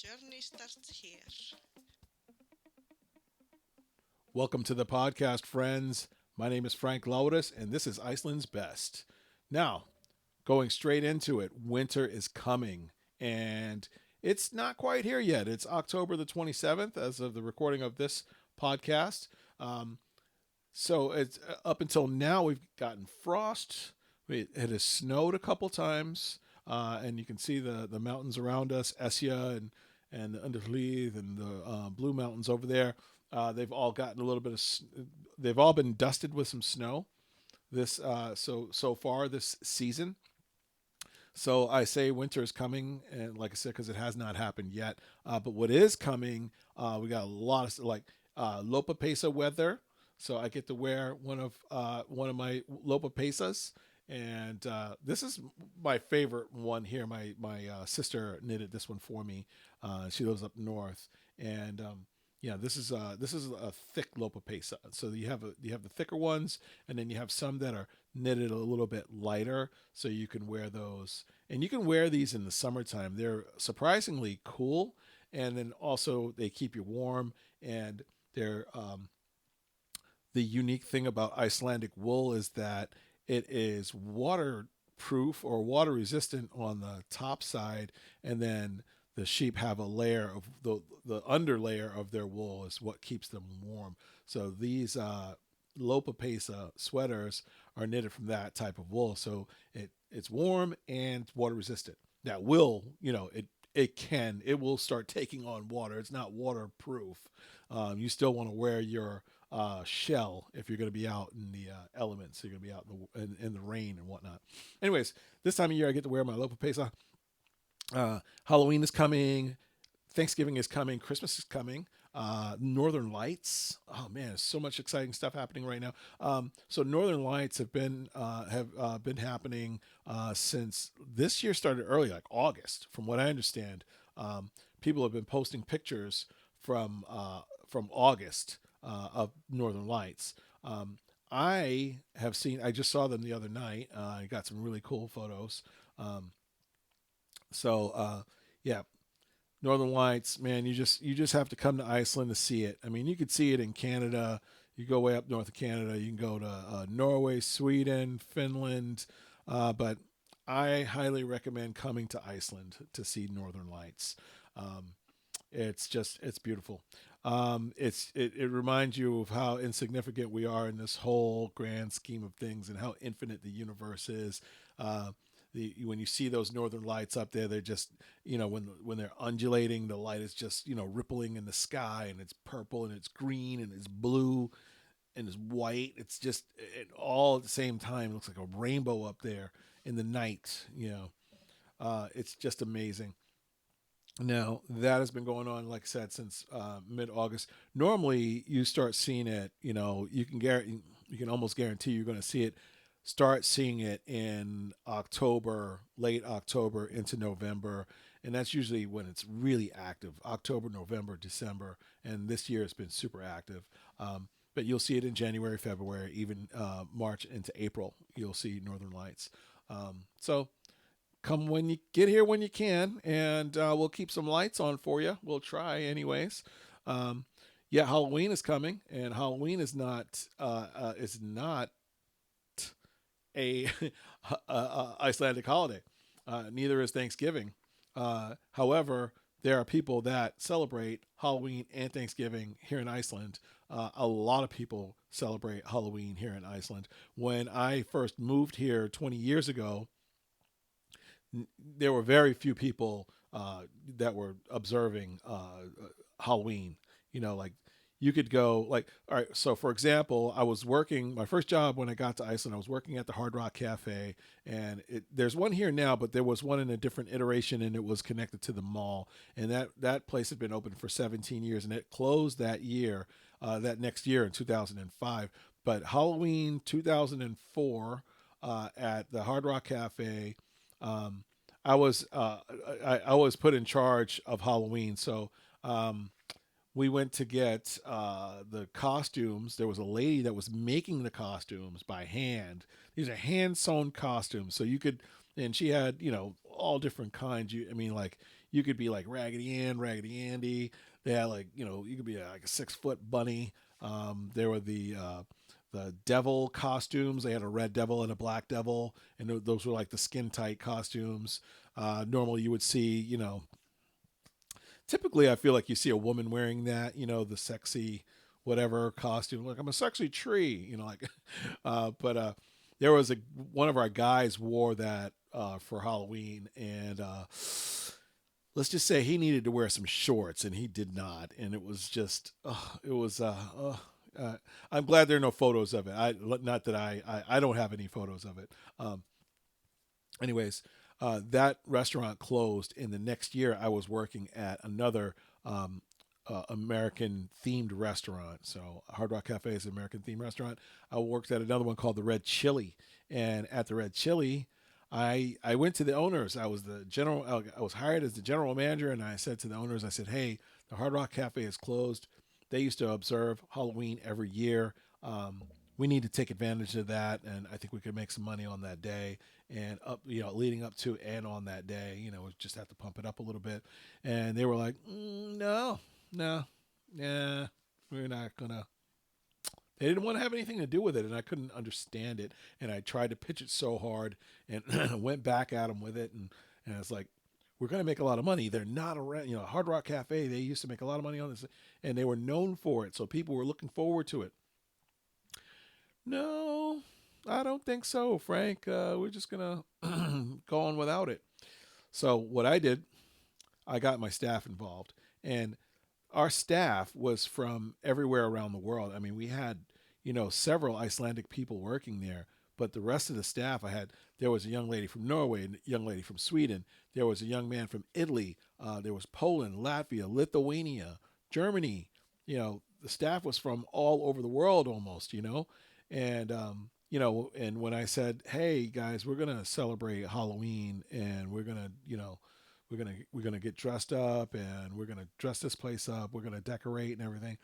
journey starts here. Welcome to the podcast, friends. My name is Frank Laudis, and this is Iceland's Best. Now, going straight into it, winter is coming, and it's not quite here yet. It's October the 27th as of the recording of this podcast. Um, so it's up until now, we've gotten frost. It has snowed a couple times, and you can see the mountains around us, Esja and Underhlíð and the Blue Mountains over there. They've all gotten a little bit of. They've all been dusted with some snow. So far this season. So I say winter is coming, and like I said, because it has not happened yet. But what is coming, we got a lot of Lopa Pesa weather. So I get to wear one of my Lopa Pesas, and this is my favorite one here. My sister knitted this one for me. She lives up north, and yeah, this is a thick Lopa Pesa. So you have the thicker ones, and then you have some that are knitted a little bit lighter, so you can wear those. And you can wear these in the summertime. They're surprisingly cool, and then also they keep you warm. And they're the unique thing about Icelandic wool is that it is waterproof or water resistant on the top side, and then the sheep have a layer of the under layer of their wool is what keeps them warm. So these Lopa Pesa sweaters are knitted from that type of wool, so it's warm and water resistant. That will, it will start taking on water. It's not waterproof. You still want to wear your shell if you're going to be out in the elements. So you're going to be out in the rain and whatnot. Anyways, this time of year I get to wear my Lopa Pesa. Halloween is coming. Thanksgiving is coming. Christmas is coming. Northern Lights. Oh man, there's so much exciting stuff happening right now. So Northern Lights have been happening since this year started early, like August, from what I understand. People have been posting pictures from August of Northern Lights. I have seen. I just saw them the other night. I got some really cool photos. Um, so yeah, Northern Lights, man, you just have to come to Iceland to see it. I mean, you could see it in Canada. You go way up north of Canada. You can go to Norway, Sweden, Finland, but I highly recommend coming to Iceland to see Northern Lights. Um, it's beautiful. It reminds you of how insignificant we are in this whole grand scheme of things and how infinite the universe is. When you see those northern lights up there, they're just when they're undulating, the light is just rippling in the sky, and it's purple and it's green and it's blue and it's white. It's just all at the same time. It looks like a rainbow up there in the night. It's just amazing. Now that has been going on, like I said, since mid-August. Normally, you start seeing it. You can almost guarantee you're going to see it. Start seeing it in October, late October into November, and that's usually when it's really active. October, November, December, and this year it's been super active. But you'll see it in January, February, even March into April. You'll see Northern Lights. So come when you get here when you can, and we'll keep some lights on for you. We'll try, anyways. Um, yeah, Halloween is coming, and Halloween is not a, Icelandic holiday. Neither is Thanksgiving. However, there are people that celebrate Halloween and Thanksgiving here in Iceland. A lot of people celebrate Halloween here in Iceland. When I first moved here 20 years ago, there were very few people that were observing Halloween. Like you could go like, all right. So for example, I was working my first job when I got to Iceland. I was working at the Hard Rock Cafe, and there's one here now, but there was one in a different iteration, and it was connected to the mall. And that place had been open for 17 years, and it closed that year, that next year in 2005. But Halloween 2004 at the Hard Rock Cafe, um, I was put in charge of Halloween, so um, we went to get the costumes. There was a lady that was making the costumes by hand. These are hand sewn costumes, so you could, and she had all different kinds. I mean, like you could be like Raggedy Ann, Raggedy Andy. They had like you could be like a 6 foot bunny. There were the devil costumes. They had a red devil and a black devil, and those were like the skin tight costumes. Normally, you would see, typically I feel like you see a woman wearing that, the sexy whatever costume. Like I'm a sexy tree, like. But there was one of our guys wore that for Halloween, and let's just say he needed to wear some shorts and he did not, and it was just it was I'm glad there are no photos of it. Not that I don't have any photos of it. Anyways, that restaurant closed, and the next year I was working at another American themed restaurant. So Hard Rock Cafe is an American themed restaurant. I worked at another one called the Red Chili, and at the Red Chili, I went to the owners. I was the general. I was hired as the general manager, and I said to the owners, I said, "Hey, the Hard Rock Cafe is closed. They used to observe Halloween every year. We need to take advantage of that, and I think we could make some money on that day and up, leading up to and on that day. We just have to pump it up a little bit." And they were like, "No, no, yeah, we're not gonna." They didn't want to have anything to do with it, and I couldn't understand it. And I tried to pitch it so hard, and went back at them with it, and I was like, "We're going to make a lot of money. They're not around, Hard Rock Cafe. They used to make a lot of money on this, and they were known for it, so people were looking forward to it." No, I don't think so, Frank. We're just gonna go on without it. So what I did, I got my staff involved, and our staff was from everywhere around the world. I mean, we had, several Icelandic people working there, but the rest of the staff there was a young lady from Norway, and a young lady from Sweden. There was a young man from Italy. There was Poland, Latvia, Lithuania, Germany. The staff was from all over the world almost, and, and when I said, "Hey guys, we're going to celebrate Halloween, and we're gonna get dressed up, and we're gonna dress this place up. We're gonna decorate and everything."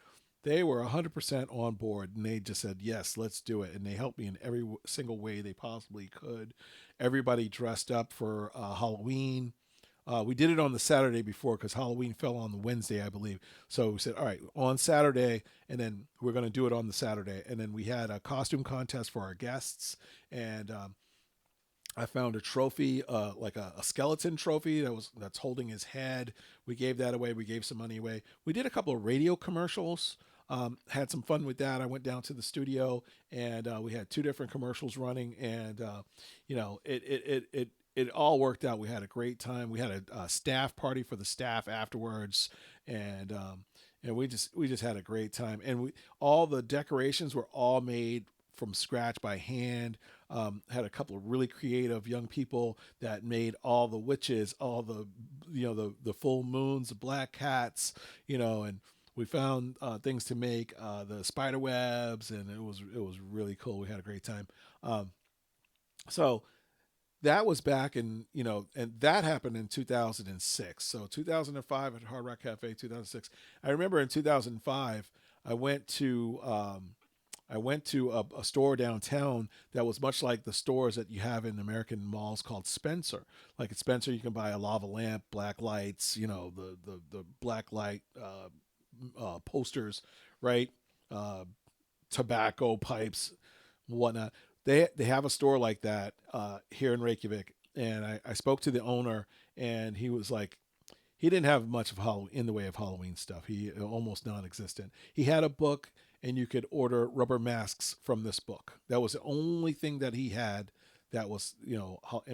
They were 100% on board, and they just said, "Yes, let's do it." And they helped me in every single way they possibly could. Everybody dressed up for Halloween. We did it on the Saturday before because Halloween fell on the Wednesday, I believe. So we said, "All right, on Saturday," and then we're going to do it on the Saturday. And then we had a costume contest for our guests, and I found a trophy, like a skeleton trophy that's holding his head. We gave that away. We gave some money away. We did a couple of radio commercials. Had some fun with that. I went down to the studio, and we had two different commercials running, and it all worked out. We had a great time. We had a staff party for the staff afterwards, and we just had a great time. And all the decorations were all made from scratch by hand. Had a couple of really creative young people that made all the witches, all the full moons, the black cats, and we found things to make the spider webs, and it was really cool. We had a great time. So that was back in, and that happened in 2006. So 2005 at Hard Rock Cafe, 2006. I remember in 2005, I went to a store downtown that was much like the stores that you have in American malls called Spencer. Like at Spencer, you can buy a lava lamp, black lights, the black light posters, right? Uh, Tobacco pipes, whatnot. They have a store like that here in Reykjavik, and I spoke to the owner, and he was like, he didn't have much of in the way of Halloween stuff. He almost non-existent. He had a book, and you could order rubber masks from this book. That was the only thing that he had. That was,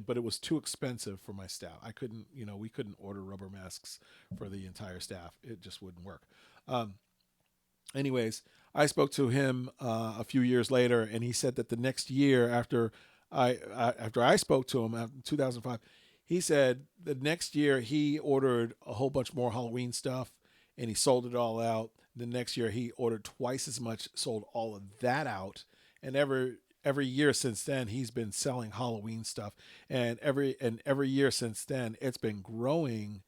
but it was too expensive for my staff. I couldn't, we couldn't order rubber masks for the entire staff. It just wouldn't work. Um, Anyways, I spoke to him a few years later, and he said that the next year after I spoke to him in 2005, he said the next year he ordered a whole bunch more Halloween stuff, and he sold it all out. The next year he ordered twice as much, sold all of that out, and every year since then he's been selling Halloween stuff, and every year since then it's been growing,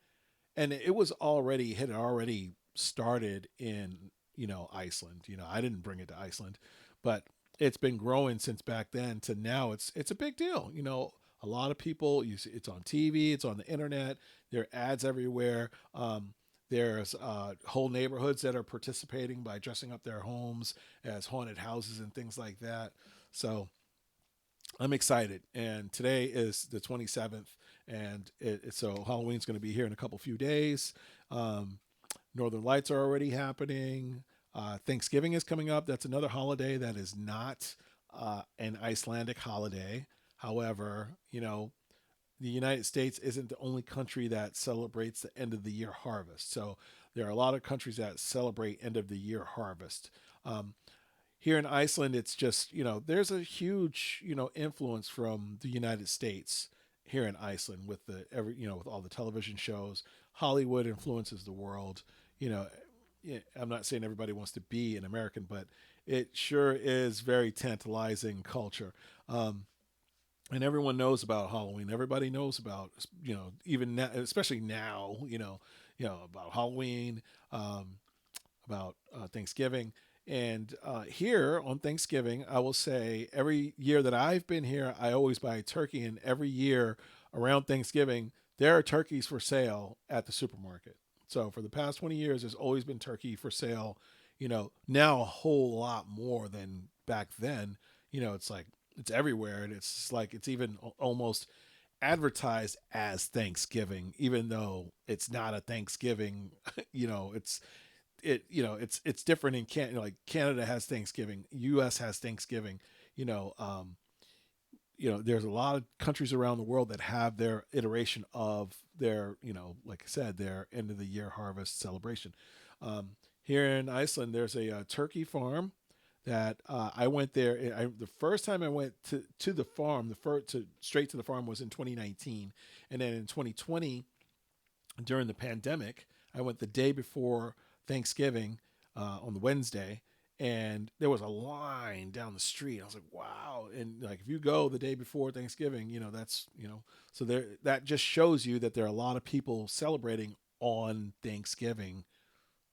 and had already started in Iceland. I didn't bring it to Iceland, but it's been growing since back then to now. It's a big deal. A lot of people, you see, it's on TV, it's on the internet. There are ads everywhere. There's whole neighborhoods that are participating by dressing up their homes as haunted houses and things like that. So I'm excited. And today is the 27th, and so Halloween's going to be here in a couple few days. Um, Northern Lights are already happening. Thanksgiving is coming up. That's another holiday that is not an Icelandic holiday. However, the United States isn't the only country that celebrates the end of the year harvest. So there are a lot of countries that celebrate end of the year harvest. Um, Here in Iceland, it's just, there's a huge, influence from the United States here in Iceland with with all the television shows. Hollywood influences the world. You know, I'm not saying everybody wants to be an American, but it sure is very tantalizing culture. And everyone knows about Halloween. Everybody knows about, even now, especially now, about Halloween, um, about Thanksgiving. And here on Thanksgiving, I will say every year that I've been here, I always buy a turkey. And every year around Thanksgiving, there are turkeys for sale at the supermarket. So for the past 20 years, there's always been turkey for sale. Now a whole lot more than back then. It's like it's everywhere. And it's like it's even almost advertised as Thanksgiving, even though it's not a Thanksgiving. It's it's different in Canada. Like Canada has Thanksgiving, U.S. has Thanksgiving. You know, um, there's a lot of countries around the world that have their iteration of their, like I said, their end of the year harvest celebration. Here in Iceland, there's a turkey farm that I went there. The first time I went to the farm, the first to straight to the farm was in 2019, and then in 2020 during the pandemic, I went the day before Thanksgiving on the Wednesday, and there was a line down the street. I was like, wow! And like, if you go the day before Thanksgiving, that's so there that just shows you that there are a lot of people on Thanksgiving,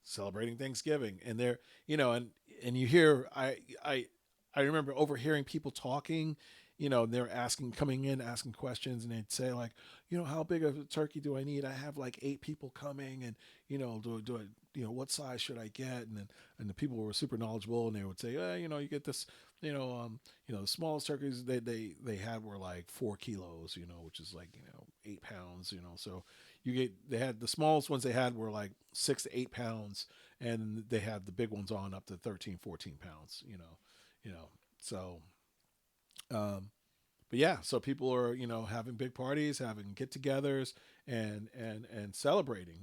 celebrating Thanksgiving, and they're and you hear I remember overhearing people talking, they're coming in, asking questions, and they'd say like, how big of a turkey do I need? I have like 8 people coming, and do I, what size should I get? And the people were super knowledgeable, and they would say, you get this, the smallest turkeys they had were like 4 kilos, which is like 8 pounds, so they had the smallest ones they had were like 6 to 8 pounds, and they had the big ones on up to 13, 14 pounds, so um, but yeah, so people are having big parties, having get-togethers, and celebrating.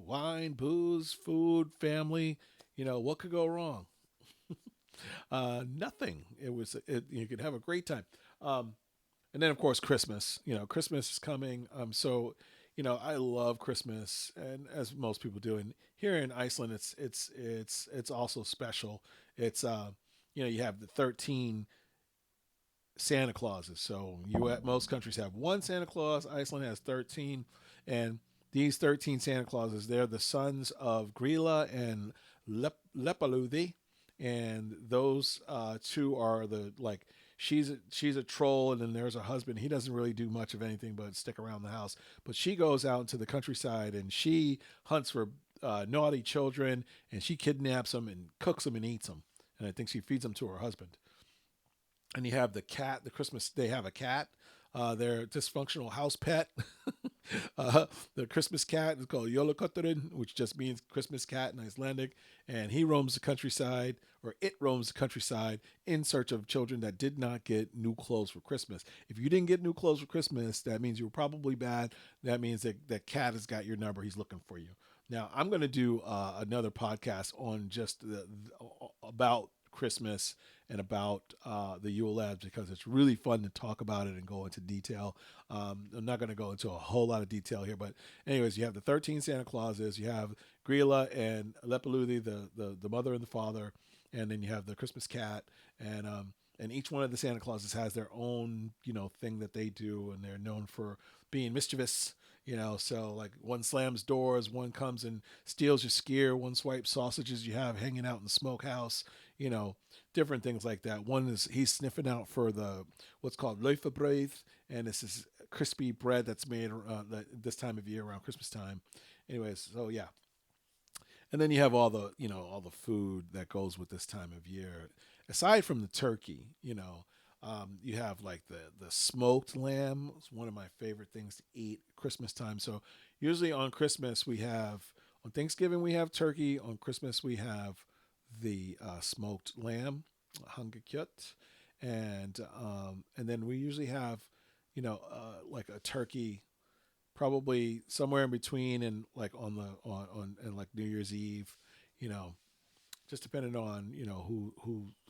Wine, booze, food, family. What could go wrong? Nothing. You could have a great time. Um, and then of course Christmas. Christmas is coming. So I love Christmas, and as most people do. And here in Iceland, it's also special. It's you have the 13 Santa Clauses. So most countries have one Santa Claus. Iceland has 13, and these 13 Santa Clauses, they're the sons of Grilla and Lepaludi, and those two are the like she's a troll, and then there's a husband. He doesn't really do much of anything but stick around the house. But she goes out into the countryside and she hunts for naughty children, and she kidnaps them and cooks them and eats them. And I think she feeds them to her husband. And you have the cat. They have a cat. Their dysfunctional house pet. The Christmas cat is called Jólakötturinn, which just means Christmas cat in Icelandic. And he roams the countryside, or it roams the countryside in search of children that did not get new clothes for Christmas. If you didn't get new clothes for Christmas, that means you were probably bad. That means that cat has got your number. He's looking for you. Now, I'm going to do another podcast on just about Christmas and about the Yule Labs, because it's really fun to talk about it and go into detail. I'm not going to go into a whole lot of detail here, but anyways, you have the 13 Santa Clauses, you have Grilla and Lepaludi, the mother and the father, and then you have the Christmas cat, and each one of the Santa Clauses has their own thing that they do, and they're known for being mischievous. So like one slams doors, one comes and steals your skier, one swipes sausages you have hanging out in the smokehouse. you know, different things like that. One is he's sniffing out for the what's called leufebread, and this is crispy bread that's made this time of year around Christmas time. Anyways, so yeah, and then you have all the all the food that goes with this time of year. Aside from the turkey, you have like the smoked lamb. It's one of my favorite things to eat Christmas time. So usually on Christmas we have on Thanksgiving we have turkey. On Christmas we have the smoked lamb, hangakjöt, and then we usually have like a turkey probably somewhere in between and like on and like New Year's Eve, you know, just depending on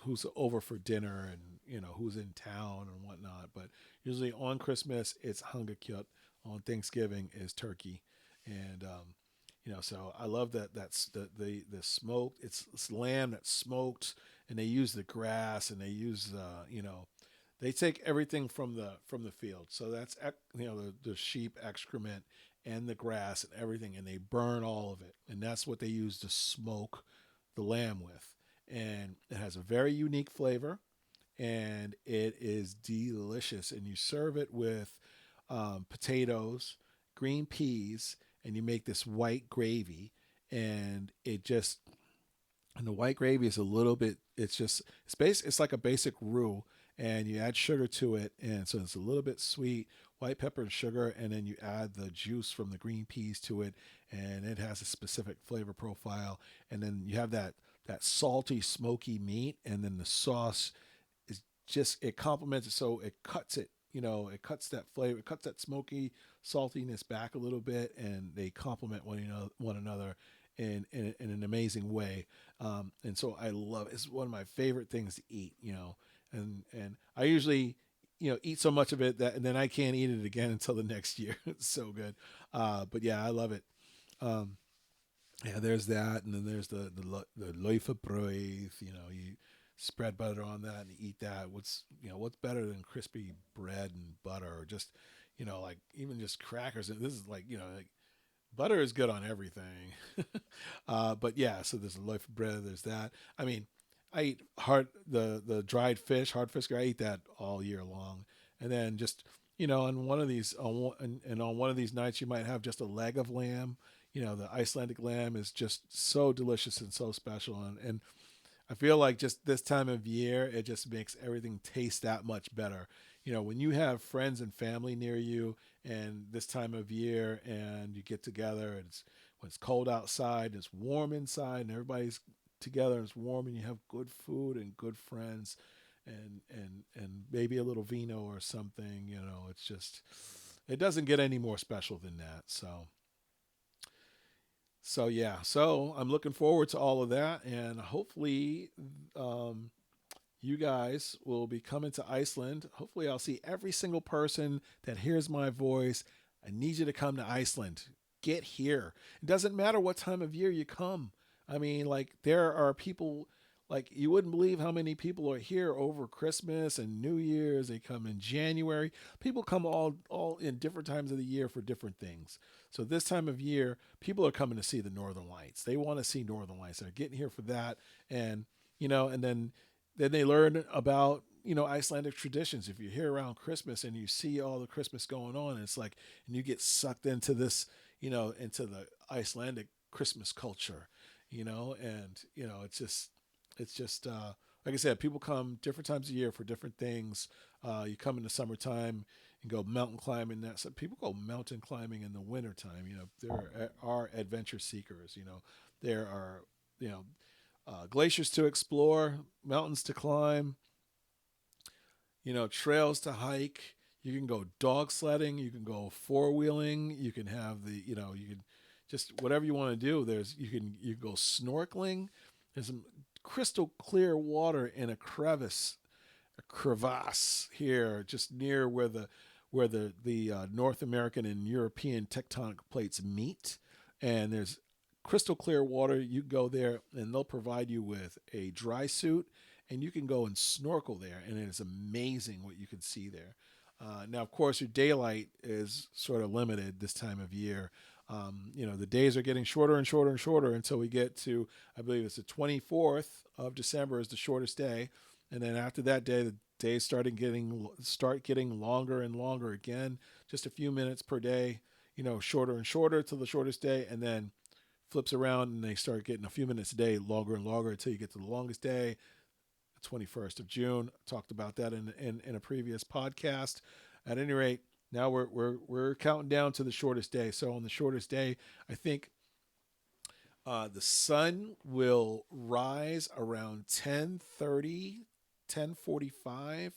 who's over for dinner and who's in town and whatnot. But usually on Christmas it's hangakjöt. On Thanksgiving is turkey, and so I love that that's the smoked. It's lamb that's smoked, and they use the grass and they use they take everything from the field. So that's the sheep excrement and the grass and everything, and they burn all of it, and that's what they use to smoke the lamb with. And it has a very unique flavor, and it is delicious. And you serve it with potatoes, green peas, and you make this white gravy, and it just and the white gravy is a little bit. It's like a basic roux, and you add sugar to it, and so it's a little bit sweet, white pepper and sugar, and then you add the juice from the green peas to it, and it has a specific flavor profile, and then you have that salty, smoky meat, and then the sauce is just it complements it, so it cuts it. It cuts that flavor, it cuts that smoky saltiness back a little bit, and they complement one another in an amazing way. And so I love it's one of my favorite things to eat. And I usually eat so much of it that and then I can't eat it again until the next year. It's so good. But yeah, I love it. Um, yeah, there's that, and then there's the loaf of bread. You spread butter on that and eat that. What's better than crispy bread and butter, or just like even just crackers? And this is like butter is good on everything. But yeah, so there's a loaf of bread. There's that. I mean, I eat the dried fish, hard fish. I eat that all year long, and then just on one of these and on one of these nights you might have just a leg of lamb. The Icelandic lamb is just so delicious and so special, and I feel like just this time of year, it just makes everything taste that much better. When you have friends and family near you, and this time of year, and you get together, and when it's cold outside, and it's warm inside, and everybody's together, and it's warm, and you have good food and good friends, and maybe a little vino or something. It's just it doesn't get any more special than that. So yeah, so I'm looking forward to all of that, and hopefully, um, you guys will be coming to Iceland. Hopefully, I'll see every single person that hears my voice. I need you to come to Iceland. Get here. It doesn't matter what time of year you come. I mean, like, there are people, like, you wouldn't believe how many people are here over Christmas and New Year's. They come in January. People come all in different times of the year for different things. So, this time of year, people are coming to see the Northern Lights. They want to see Northern Lights. They're getting here for that. And, and then they learn about Icelandic traditions. If you're here around Christmas and you see all the Christmas going on, it's like, and you get sucked into this, into the Icelandic Christmas culture, and it's just like I said, people come different times of year for different things. You come in the summertime and go mountain climbing. That so people go mountain climbing in the wintertime. There are adventure seekers. There are you know glaciers to explore, mountains to climb, trails to hike. You can go dog sledding. You can go four wheeling. You can have you can just whatever you want to do. You can go snorkeling. There's some crystal clear water in a crevasse here, just near where the North American and European tectonic plates meet, and there's crystal clear water. You go there, and they'll provide you with a dry suit, and you can go and snorkel there, and it is amazing what you can see there. Now, of course, your daylight is sort of limited this time of year, The days are getting shorter and shorter and shorter until we get to, I believe it's the 24th of December is the shortest day, and then after that day, the days start getting longer and longer again, just a few minutes per day, shorter and shorter till the shortest day, and then flips around and they start getting a few minutes a day longer and longer until you get to the longest day, the 21st of June. I talked about that in a previous podcast. At any rate, now we're counting down to the shortest day. So on the shortest day, I think the sun will rise around 10:30, 10:45,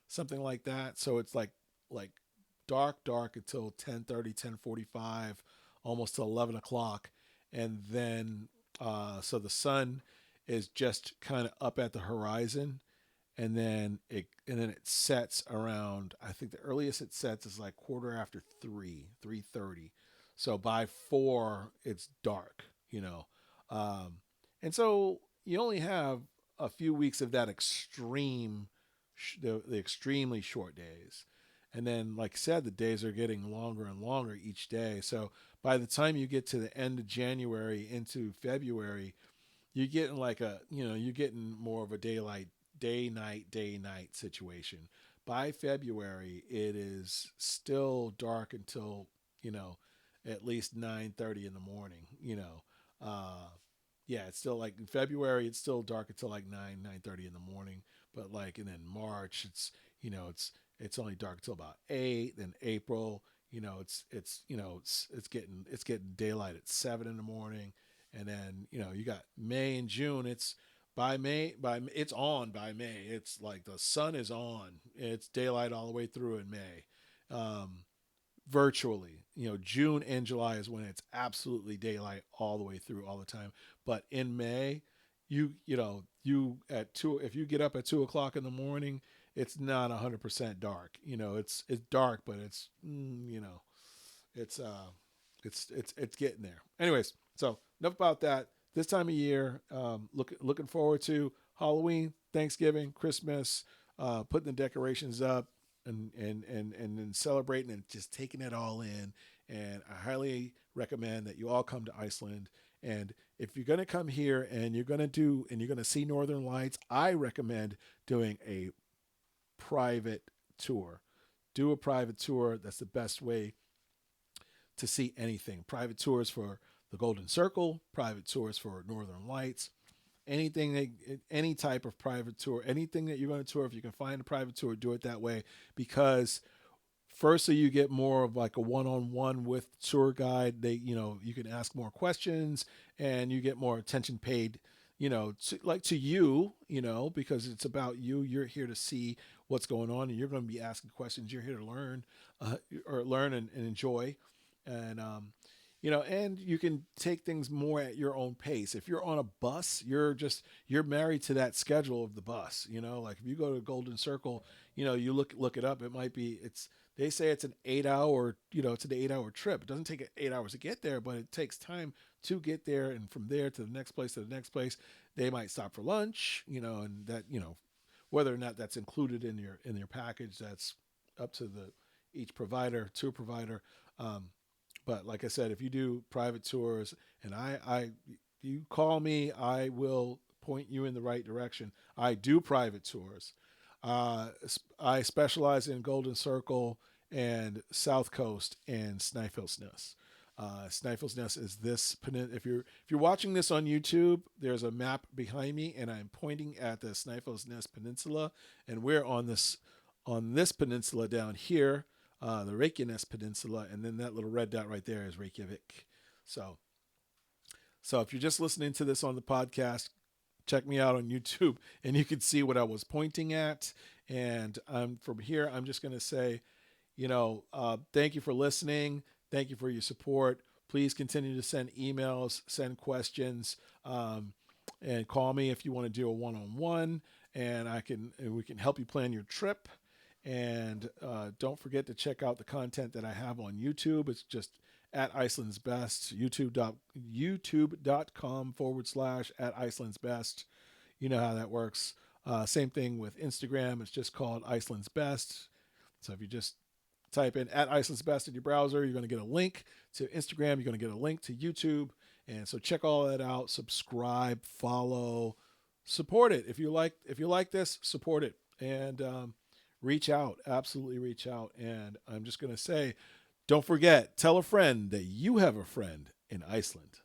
something like that. So it's like dark until 10:30, 10:45, almost to 11 o'clock, and then so the sun is just kind of up at the horizon, and then it sets around, I think the earliest it sets is like quarter after 3, 3:30. So by 4 it's dark, um, and so you only have a few weeks of that the extremely short days. And then, like I said, the days are getting longer and longer each day. So by the time you get to the end of January into February, you're getting you're getting more of a day night situation. By February, it is still dark until, you know, at least 9:30 in the morning, yeah, it's still like in February, it's still dark until like 9:30 in the morning. But like, and then March, it's only dark until about 8. Then April, it's getting daylight at 7 in the morning. And then, you got May and June. It's by May, it's on by May. It's like the sun is on. It's daylight all the way through in May. Um, Virtually. June and July is when it's absolutely daylight all the way through all the time. But in May, you at two if you get up at 2 o'clock in the morning, it's not 100% dark. It's dark, but it's it's getting there. Anyways, so enough about that. This time of year, looking forward to Halloween, Thanksgiving, Christmas, putting the decorations up, and then celebrating and just taking it all in. And I highly recommend that you all come to Iceland. And if you're going to come here and you're going to see Northern Lights, I recommend doing a private tour. Do a private tour. That's the best way to see anything. Private tours for the Golden Circle, private tours for Northern Lights, any type of private tour, anything that you're going to tour. If you can find a private tour, do it that way, because firstly you get more of like a one-on-one with the tour guide. You can ask more questions and you get more attention paid, to you, because it's about you. You're here to see what's going on, and you're going to be asking questions. You're here to learn, or learn and enjoy. And you can take things more at your own pace. If you're on a bus, you're married to that schedule of the bus. Like if you go to Golden Circle, you look it up. It might be they say it's an 8 hour, it's an 8 hour trip. It doesn't take 8 hours to get there, but it takes time to get there, and from there to the next place to the next place. They might stop for lunch, and that, whether or not that's included in your package, that's up to the each tour provider. Um, but like I said, if you do private tours, and you call me, I will point you in the right direction. I do private tours. I specialize in Golden Circle and South Coast and Snæfellsnes Ness. Snæfellsnes Ness is this. If you're watching this on YouTube, there's a map behind me, and I'm pointing at the Snæfellsnes Ness Peninsula, and we're on this peninsula down here, the Reykjanes Peninsula, and then that little red dot right there is Reykjavik. So, so if you're just listening to this on the podcast, check me out on YouTube, and you can see what I was pointing at. And from here, I'm just going to say, thank you for listening. Thank you for your support. Please continue to send emails, send questions, and call me if you want to do a one-on-one, and we can help you plan your trip. And don't forget to check out the content that I have on YouTube. It's just at Iceland's Best, youtube.com/ at Iceland's Best. You know how that works. Same thing with Instagram. It's just called Iceland's Best. So if you just type in at Iceland's Best in your browser. You're going to get a link to Instagram. You're going to get a link to YouTube. And so check all that out. Subscribe, follow, support it. If you like this, support it. And reach out. Absolutely reach out. And I'm just going to say, don't forget, tell a friend that you have a friend in Iceland.